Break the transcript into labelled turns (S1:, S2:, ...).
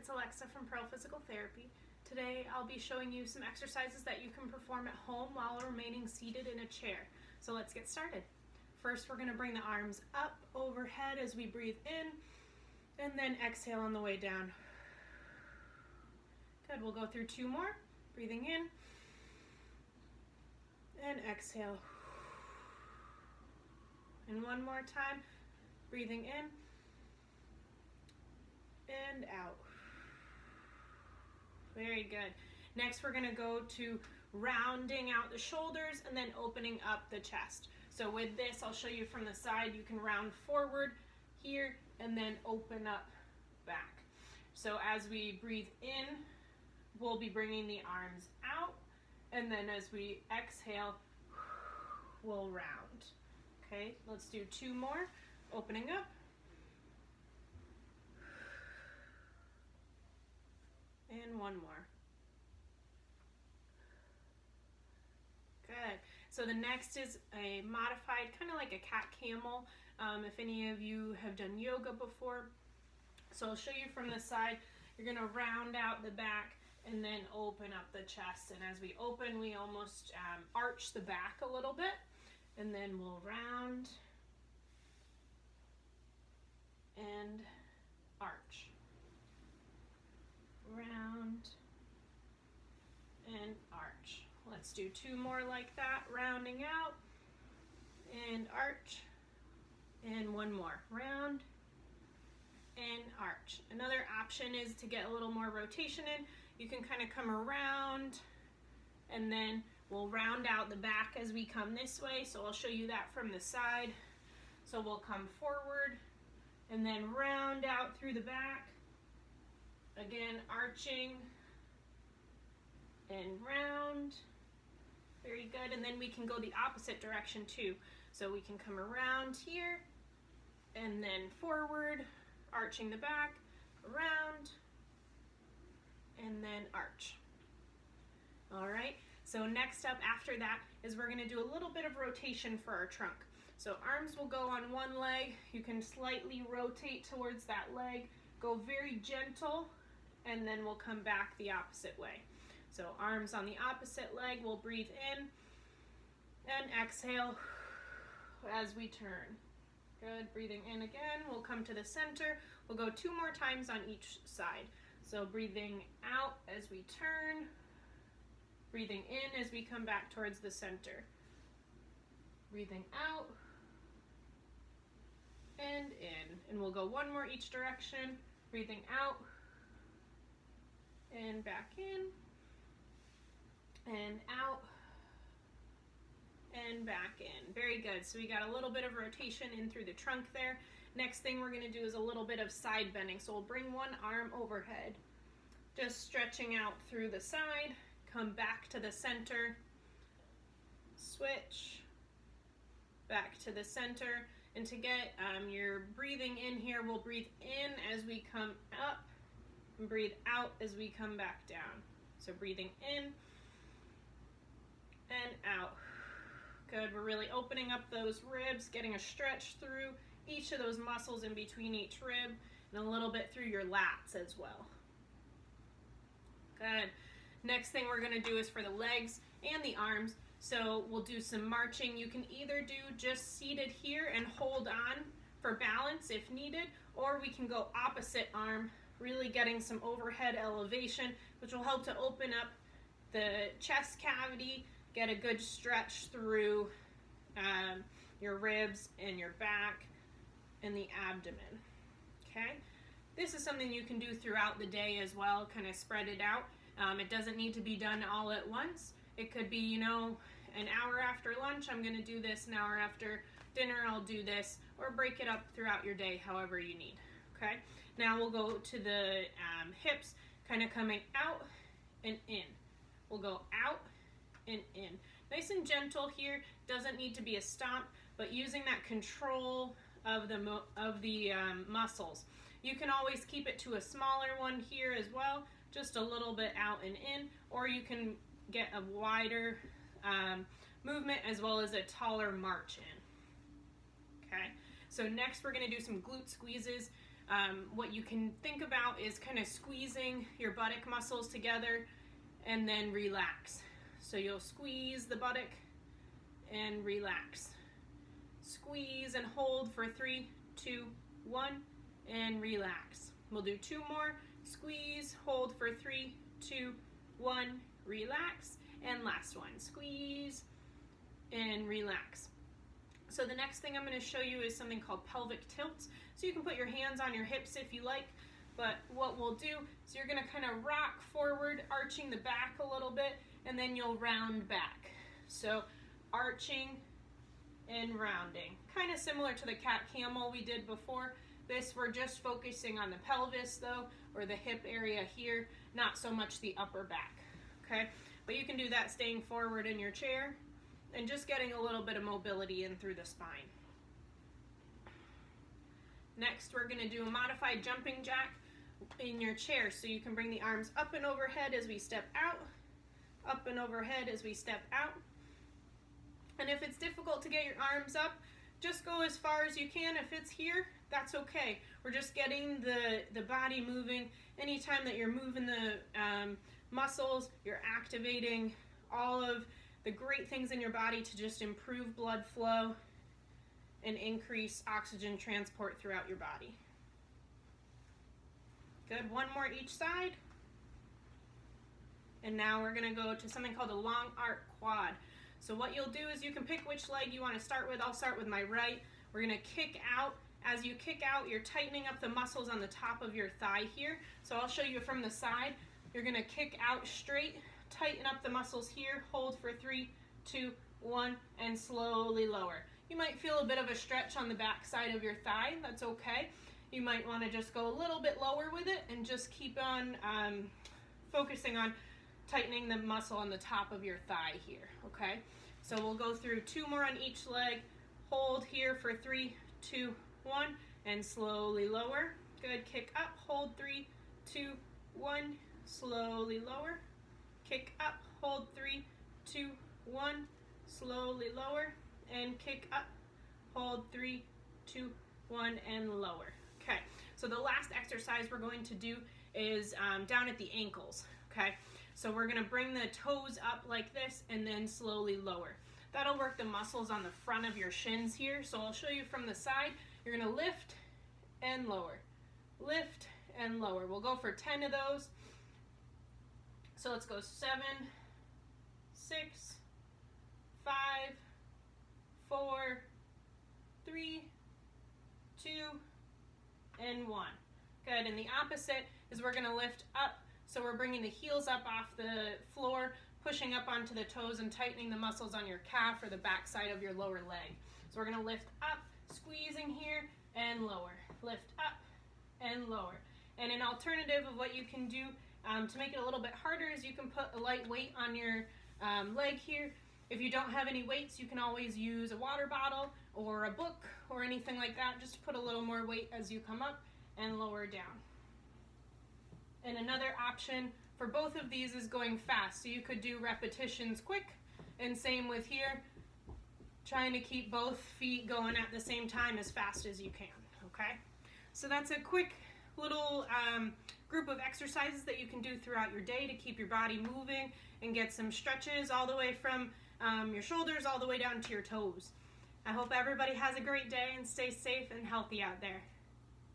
S1: it's Alexa from Pearl Physical Therapy. Today I'll be showing you some exercises that you can perform at home while remaining seated in a chair. So let's get started. First, we're going to bring the arms up overhead as we breathe in, and then exhale on the way down. Good, we'll go through two more. Breathing in, and exhale. And one more time, breathing in, and out. Very good. Next, we're going to go to rounding out the shoulders and then opening up the chest. So with this, I'll show you from the side. You can round forward here and then open up back. So as we breathe in, we'll be bringing the arms out, and then as we exhale, we'll round. Okay, let's do two more. Opening up. And one more. Good. So the next is a modified, kind of like a cat camel, if any of you have done yoga before. So I'll show you from the side. You're going to round out the back and then open up the chest. And as we open, we almost arch the back a little bit. And then we'll round and arch. Round and arch. Let's do two more like that. Rounding out and arch. And one more. Round and arch. Another option is to get a little more rotation in. You can kind of come around and then we'll round out the back as we come this way. So I'll show you that from the side. So we'll come forward and then round out through the back. Again, arching and round. Very good. And then we can go the opposite direction too. So we can come around here and then forward, arching the back, around, and then arch. All right. So next up after that is we're going to do a little bit of rotation for our trunk. So arms will go on one leg. You can slightly rotate towards that leg. Go very gentle, and then we'll come back the opposite way. So arms on the opposite leg, we'll breathe in and exhale as we turn. Good, breathing in again, we'll come to the center. We'll go two more times on each side. So breathing out as we turn, breathing in as we come back towards the center. Breathing out and in. And we'll go one more each direction, breathing out and back in, and out, and back in. Very good. So we got a little bit of rotation in through the trunk there. Next thing we're going to do is a little bit of side bending. So we'll bring one arm overhead, just stretching out through the side, come back to the center, switch, back to the center. And to get your breathing in here, we'll breathe in as we come up, and breathe out as we come back down. So breathing in and out. Good, we're really opening up those ribs, getting a stretch through each of those muscles in between each rib, and a little bit through your lats as well. Good. Next thing we're going to do is for the legs and the arms. So we'll do some marching. You can either do just seated here and hold on for balance if needed, or we can go opposite arm, really getting some overhead elevation, which will help to open up the chest cavity, get a good stretch through your ribs and your back and the abdomen. Okay, this is something you can do throughout the day as well, kind of spread it out. It doesn't need to be done all at once. It could be, you know, an hour after lunch, I'm going to do this. An hour after dinner, I'll do this. Or break it up throughout your day, however you need. Okay? Now we'll go to the hips, kind of coming out and in. We'll go out and in. Nice and gentle here. Doesn't need to be a stomp, but using that control of the muscles. You can always keep it to a smaller one here as well, just a little bit out and in, or you can get a wider movement as well as a taller march in. Okay, so next we're going to do some glute squeezes. what you can think about is kind of squeezing your buttock muscles together and then relax. So you'll squeeze the buttock and relax. Squeeze and hold for 3, 2, 1, and relax. We'll do 2 more. Squeeze, hold for 3, 2, 1, relax. And last one, squeeze and relax. So the next thing I'm going to show you is something called pelvic tilts. So you can put your hands on your hips if you like, but what we'll do is you're going to kind of rock forward, arching the back a little bit, and then you'll round back. So arching and rounding. Kind of similar to the cat camel we did before. This, we're just focusing on the pelvis though, or the hip area here, not so much the upper back, okay? But you can do that staying forward in your chair and just getting a little bit of mobility in through the spine. Next, we're gonna do a modified jumping jack in your chair. So you can bring the arms up and overhead as we step out, up and overhead as we step out. And if it's difficult to get your arms up, just go as far as you can. If it's here, that's okay. We're just getting the body moving. Anytime that you're moving the muscles, you're activating all of the great things in your body to just improve blood flow and increase oxygen transport throughout your body. Good, 1 more each side. And now we're gonna go to something called a long arc quad. So what you'll do is you can pick which leg you wanna start with. I'll start with my right. We're gonna kick out. As you kick out, you're tightening up the muscles on the top of your thigh here. So I'll show you from the side. You're gonna kick out straight, tighten up the muscles here, hold for 3, 2, 1, and slowly lower. You might feel a bit of a stretch on the back side of your thigh, that's okay. You might wanna just go a little bit lower with it and just keep on focusing on tightening the muscle on the top of your thigh here, okay? So we'll go through 2 more on each leg, hold here for 3, 2, 1, and slowly lower. Good, kick up, hold 3, 2, 1, slowly lower. Kick up, hold 3, 2, 1, slowly lower, and kick up, hold 3, 2, 1, and lower. Okay, so the last exercise we're going to do is down at the ankles, okay? So we're gonna bring the toes up like this and then slowly lower. That'll work the muscles on the front of your shins here. So I'll show you from the side. You're gonna lift and lower, lift and lower. We'll go for 10 of those. So let's go 7, 6, 5, 4, 3, 2, and 1. Good, and the opposite is we're gonna lift up. So we're bringing the heels up off the floor, pushing up onto the toes and tightening the muscles on your calf or the back side of your lower leg. So we're gonna lift up, squeezing here, and lower. Lift up and lower. And an alternative of what you can do to make it a little bit harder is you can put a light weight on your leg here. If you don't have any weights, you can always use a water bottle or a book or anything like that, just to put a little more weight as you come up and lower down. And another option for both of these is going fast. So you could do repetitions quick, and same with here, trying to keep both feet going at the same time as fast as you can, okay? So that's a quick little group of exercises that you can do throughout your day to keep your body moving and get some stretches all the way from your shoulders all the way down to your toes. I hope everybody has a great day and stay safe and healthy out there.